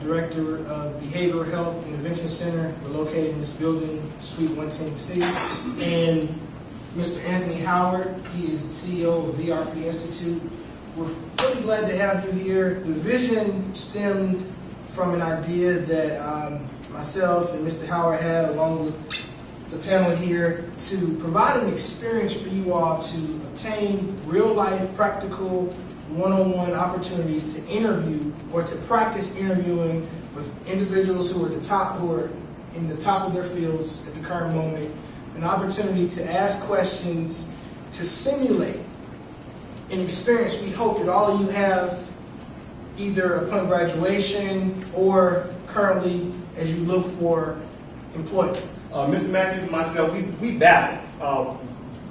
Director of Behavioral Health Intervention Center. We're located in this building, Suite 110C. And Mr. Anthony Howard, he is the CEO of VRP Institute. We're really glad to have you here. The vision stemmed from an idea that myself and Mr. Howard had, along with the panel here, to provide an experience for you all to obtain real-life, practical, one-on-one opportunities to interview or to practice interviewing with individuals who are in the top of their fields at the current moment, an opportunity to ask questions, to simulate an experience we hope that all of you have either upon graduation or currently as you look for employment. Mr. Matthews and myself, we battled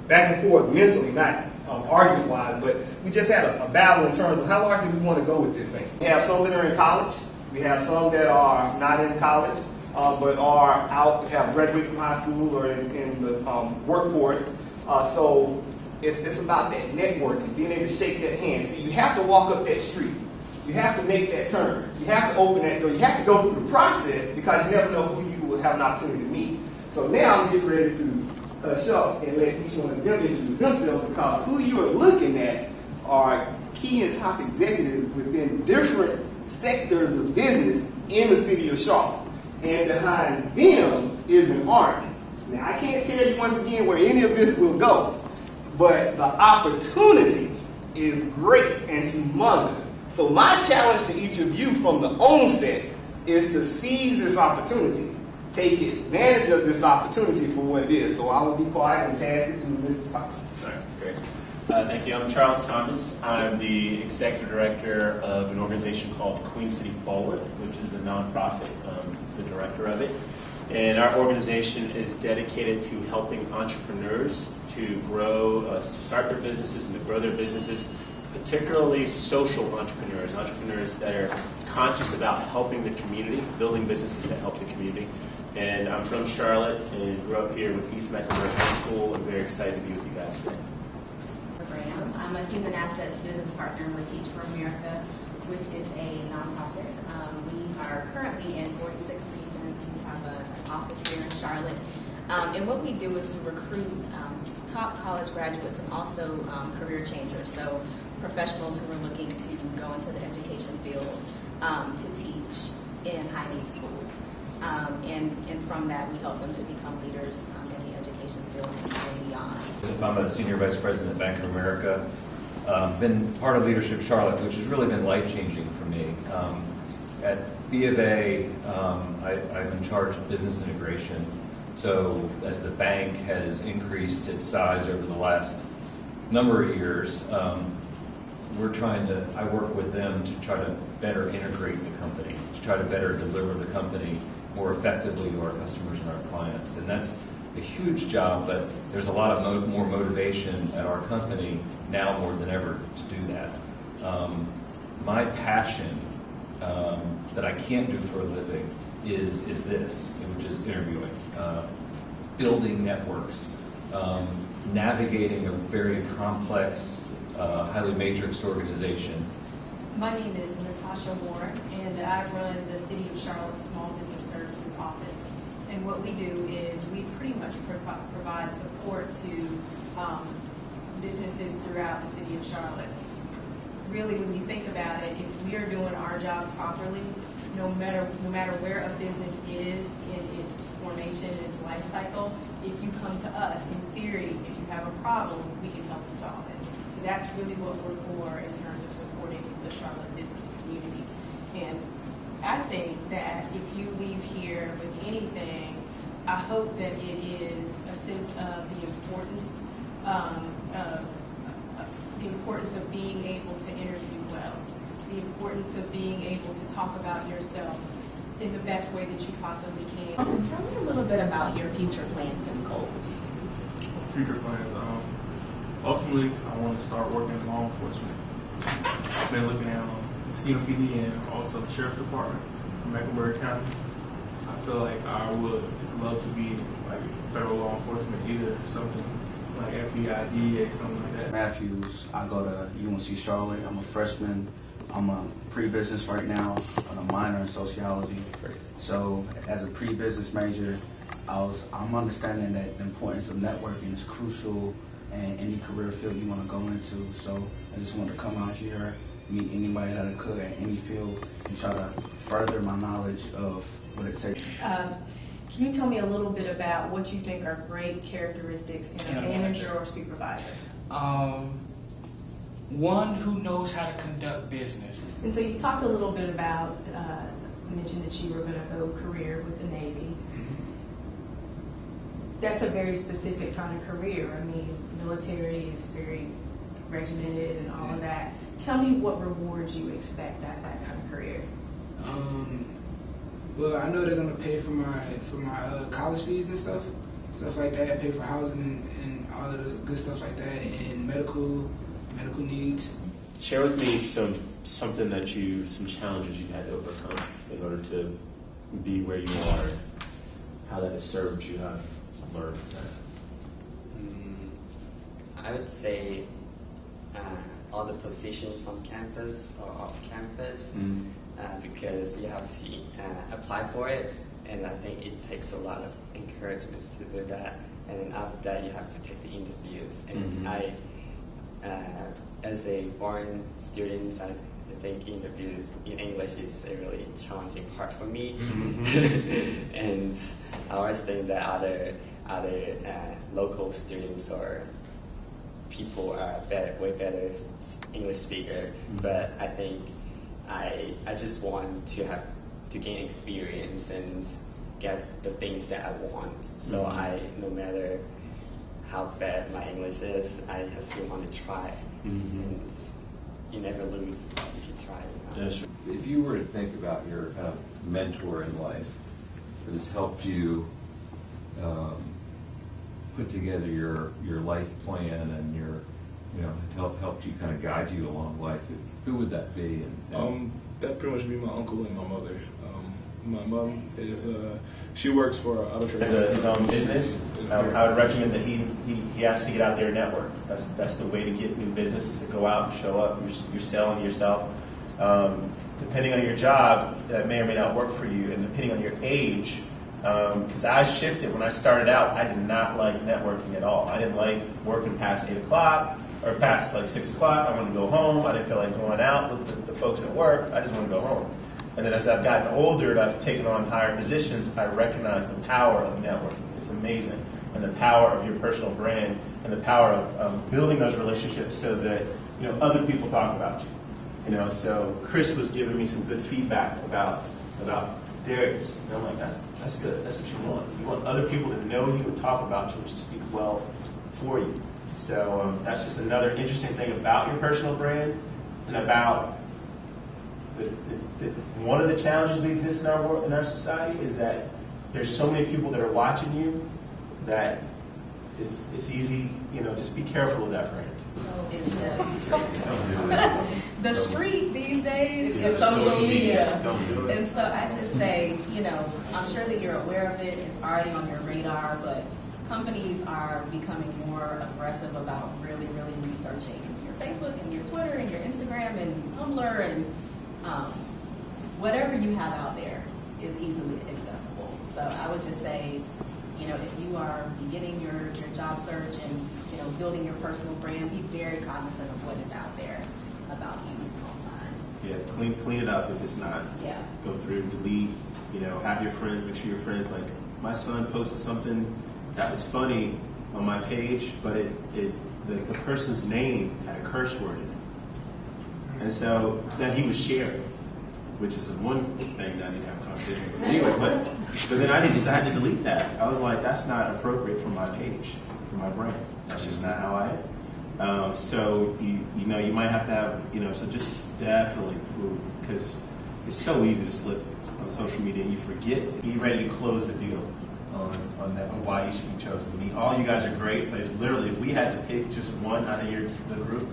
back and forth mentally, not argument-wise, but we just had a battle in terms of how large do we want to go with this thing. We have some that are in college. We have some that are not in college, but are out, have graduated from high school or in the workforce. So it's about that networking, being able to shake that hand. See, you have to walk up that street. You have to make that turn. You have to open that door. You have to go through the process because you never know who you will have an opportunity to meet. So now I'm getting ready to show and let each one of them introduce themselves, because who you are looking at are key and top executives within different sectors of business in the city of Charlotte. And behind them is an army. Now, I can't tell you once again where any of this will go, but the opportunity is great and humongous. So my challenge to each of you from the onset is to seize this opportunity. Take advantage of this opportunity for what it is. So I will be quiet and pass it to Mr. Thomas. All right, great. Thank you. I'm Charles Thomas. I'm the executive director of an organization called Queen City Forward, which is a nonprofit, the director of it. And our organization is dedicated to helping entrepreneurs to grow, to start their businesses and to grow their businesses, particularly social entrepreneurs, entrepreneurs that are conscious about helping the community, building businesses that help the community. And I'm from Charlotte and grew up here with East Mecklenburg High School. I'm very excited to be with you guys today. I'm a human assets business partner with Teach for America, which is a nonprofit. We are currently in 46 regions. We have an office here in Charlotte. And what we do is we recruit top college graduates and also career changers, so professionals who are looking to go into the education field to teach in high-need schools. And from that, we help them to become leaders in the education field and beyond. I'm a senior vice president at Bank of America. Been part of Leadership Charlotte, which has really been life-changing for me. At B of A, I'm in charge of business integration. So as the bank has increased its size over the last number of years, I work with them to try to better integrate the company, to try to better deliver the company more effectively to our customers and our clients. And that's a huge job, but there's a lot of more motivation at our company now more than ever to do that. My passion that I can't do for a living is this, which is interviewing, building networks, navigating a very complex, highly matrixed organization. My name is Natasha Warren, and I run the City of Charlotte Small Business Services Office. And what we do is we pretty much provide support to businesses throughout the City of Charlotte. Really, when you think about it, if we are doing our job properly, no matter where a business is in its formation, its life cycle, if you come to us, in theory, if you have a problem, we can help you solve it. So that's really what we're for in terms of supporting the Charlotte business community. And I think that if you leave here with anything, I hope that it is a sense of the importance of being able to interview well. the importance of being able to talk about yourself in the best way that you possibly can. So tell me a little bit about your future plans and goals. Future plans. Ultimately, I want to start working in law enforcement. I've been looking at CMPD and also the Sheriff's Department in Mecklenburg County. I feel like I would love to be like federal law enforcement, either something like FBI, DEA, something like that. Matthews. I go to UNC Charlotte. I'm a freshman. I'm a pre-business right now, and a minor in sociology. So as a pre-business major, I'm understanding that the importance of networking is crucial in any career field you want to go into. So I just wanted to come out here, meet anybody that I could in any field, and try to further my knowledge of what it takes. Can you tell me a little bit about what you think are great characteristics in a manager or supervisor? One who knows how to conduct business. And so you talked a little bit about, you mentioned that you were going to go career with the Navy. That's a very specific kind of career. I mean, military is very regimented and all of that. Tell me what rewards you expect that kind of career. Well, I know they're gonna pay for my college fees and stuff like that. Pay for housing and all of the good stuff like that, and medical needs. Share with me some challenges you had to overcome in order to be where you are, how that has served you, how you've learned that. I would say all the positions on campus or off campus, because you have to apply for it, and I think it takes a lot of encouragement to do that. And then after that, you have to take the interviews. And I, as a foreign student, I think interviews in English is a really challenging part for me. And I always think that other local students or people are way better English speaker, but I think I just want to gain experience and get the things that I want. So no matter how bad my English is, I still want to try. And you never lose if you try. You know? Yes. If you were to think about your kind of mentor in life that has helped you put together your life plan and helped you kind of guide you along life, who would that be? That pretty much be my uncle and my mother. My mom is she works for Auto Trade. His own business, I would recommend that he has to get out there and network. That's the way to get new business, is to go out and show up. You're selling yourself. Depending on your job, that may or may not work for you, and depending on your age, because I shifted when I started out. I did not like networking at all. I didn't like working past 8 o'clock or past like 6 o'clock. I wanted to go home. I didn't feel like going out with the folks at work. I just want to go home. And then as I've gotten older and I've taken on higher positions, I recognize the power of networking. It's amazing. And the power of your personal brand and the power of building those relationships so that other people talk about you. So Chris was giving me some good feedback about Darius. And I'm like, that's good. That's what you want. You want other people to know you and talk about you and to speak well for you. So that's just another interesting thing about your personal brand and about one of the challenges we exist in our world, in our society, is that there's so many people that are watching you that it's easy, just be careful of that friend. So it's just the street these days is social media. Don't do it. And so I just say, I'm sure that you're aware of it. It's already on your radar, but companies are becoming more aggressive about really, really researching your Facebook and your Twitter and your Instagram and Tumblr and whatever you have out there is easily accessible. So I would just say, if you are beginning your job search and building your personal brand, be very cognizant of what is out there about you online. Yeah, clean it up if it's not. Yeah. Go through, delete. Have your friends. Make sure your friends, like my son posted something that was funny on my page, but the person's name had a curse word in it, and so then he was sharing, which is one thing that I need to have a conversation with. Anyway, but then I had to delete that. I was like, that's not appropriate for my page, for my brand. That's just not how I am. So you might have to have so just Definitely clue, because it's so easy to slip on social media and you forget. You're ready to close the deal on that, on why you should be chosen. I mean, all you guys are great, but if we had to pick just one out of the group,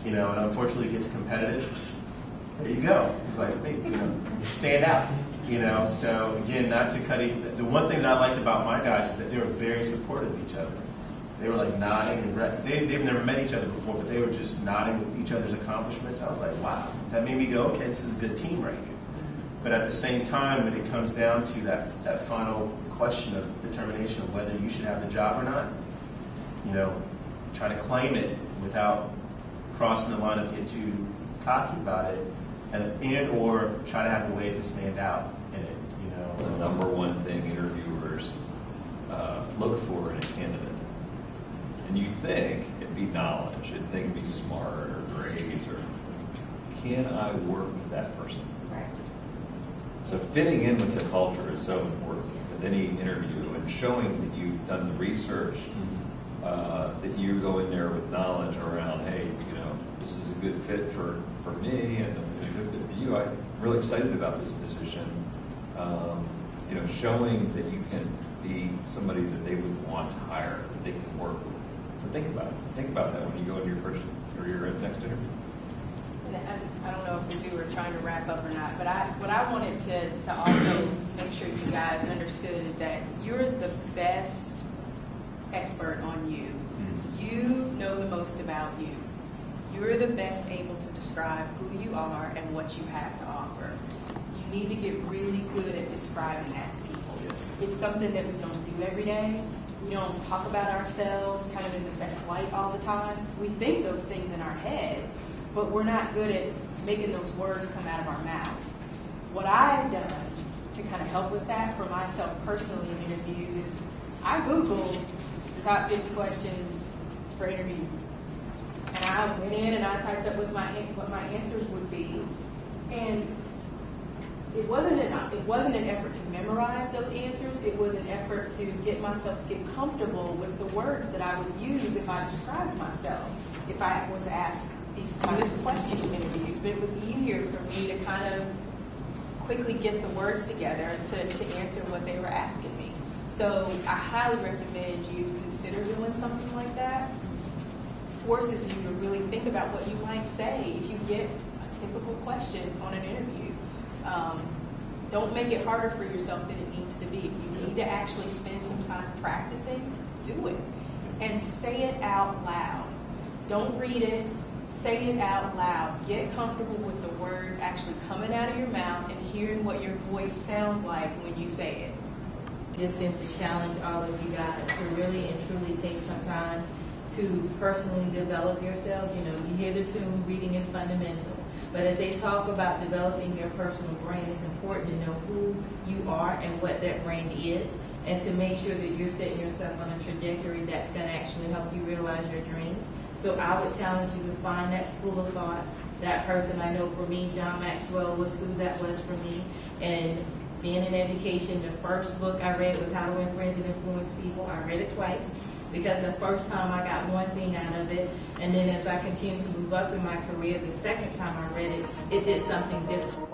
and unfortunately it gets competitive, there you go. It's like, hey, stand out. So again, not to cut it. The one thing that I liked about my guys is that they were very supportive of each other. They were like nodding, and they've never met each other before, but they were just nodding with each other's accomplishments. I was like, wow, that made me go, okay, this is a good team right here. But at the same time, when it comes down to that final question of determination of whether you should have the job or not, try to claim it without crossing the line of getting too cocky about it, and or try to have a way to stand out in it. The number one thing interviewers look for in a candidate. And you think it'd be knowledge, you'd think it'd be smart or grades, or can I work with that person? Right. So fitting in with the culture is so important with any interview, and showing that you've done the research, that you go in there with knowledge around, hey, this is a good fit for me and a good fit for you. I'm really excited about this position. Showing that you can be somebody that they would want to hire, that they can work with. So think about it. Think about that when you go into your first or your next interview. And I don't know if we were trying to wrap up or not, but what I wanted to also make sure you guys understood is that you're the best expert on you. You know the most about you. You're the best able to describe who you are and what you have to offer. You need to get really good at describing that to people. It's something that we don't do every day. We don't talk about ourselves kind of in the best light all the time. We think those things in our heads, but we're not good at making those words come out of our mouths. What I've done to kind of help with that for myself personally in interviews is I Googled the top 50 questions for interviews. And I went in and I typed up what my answers would be. And it wasn't an effort to memorize those answers. It was an effort to get myself to get comfortable with the words that I would use if I described myself, if I was asked these questions in interviews. But it was easier for me to kind of quickly get the words together to answer what they were asking me. So I highly recommend you consider doing something like that. Forces you to really think about what you might say if you get a typical question on an interview. Don't make it harder for yourself than it needs to be. If you need to actually spend some time practicing, do it. And say it out loud. Don't read it. Say it out loud. Get comfortable with the words actually coming out of your mouth and hearing what your voice sounds like when you say it. Just simply challenge all of you guys to really and truly take some time to personally develop yourself. You hear the tune, reading is fundamental. But as they talk about developing your personal brain, it's important to know who you are and what that brain is, and to make sure that you're setting yourself on a trajectory that's going to actually help you realize your dreams. So I would challenge you to find that school of thought, that person. I know for me, John Maxwell was who that was for me. And being in education, the first book I read was How to Win Friends and Influence People. I read it twice, because the first time I got one thing out of it, and then as I continued to move up in my career, the second time I read it, it did something different.